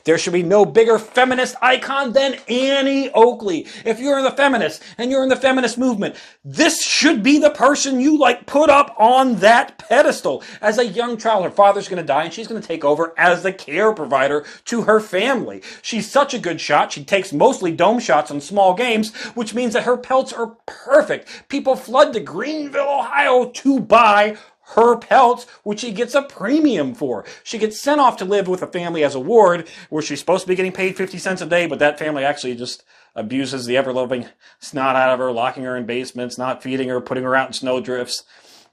There should be no bigger feminist icon than Annie Oakley. If you're in the feminist and you're in the feminist movement, this should be the person you put up on that pedestal. As a young child, her father's going to die and she's going to take over as the care provider to her family. She's such a good shot. She takes mostly dome shots on small games, which means that her pelts are perfect. People flood to Greenville, Ohio to buy her pelts, which she gets a premium for. She gets sent off to live with a family as a ward, where she's supposed to be getting paid 50 cents a day, but that family actually just abuses the ever-loving snot out of her, locking her in basements, not feeding her, putting her out in snowdrifts.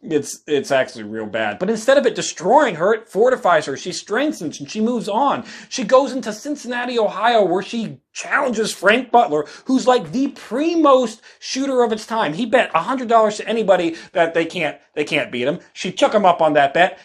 It's actually real bad. But instead of it destroying her, it fortifies her. She strengthens and she moves on. She goes into Cincinnati, Ohio, where she challenges Frank Butler, who's like the primost shooter of its time. He bet $100 to anybody that they can't beat him. She took him up on that bet.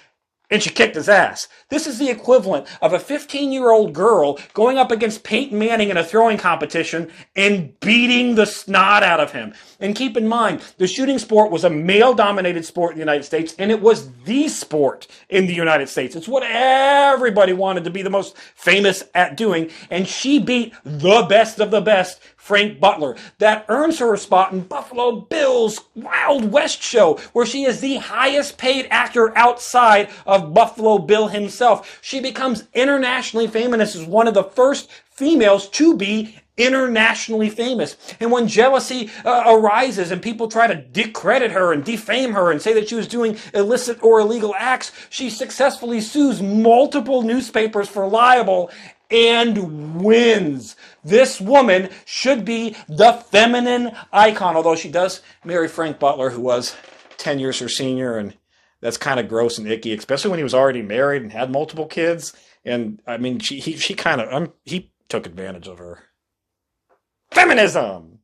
And she kicked his ass. This is the equivalent of a 15-year-old girl going up against Peyton Manning in a throwing competition and beating the snot out of him. And keep in mind, the shooting sport was a male-dominated sport in the United States, and it was the sport in the United States. It's what everybody wanted to be the most famous at doing, and she beat the best of the best, Frank Butler. That earns her a spot in Buffalo Bill's Wild West show, where she is the highest paid actor outside of Buffalo Bill himself. She becomes internationally famous as one of the first females to be internationally famous. And when jealousy arises and people try to discredit her and defame her and say that she was doing illicit or illegal acts, she successfully sues multiple newspapers for libel and wins. This woman should be the feminine icon, although she does marry Frank Butler, who was 10 years her senior, and that's kind of gross and icky, especially when he was already married and had multiple kids. And I mean, he took advantage of her. Feminism!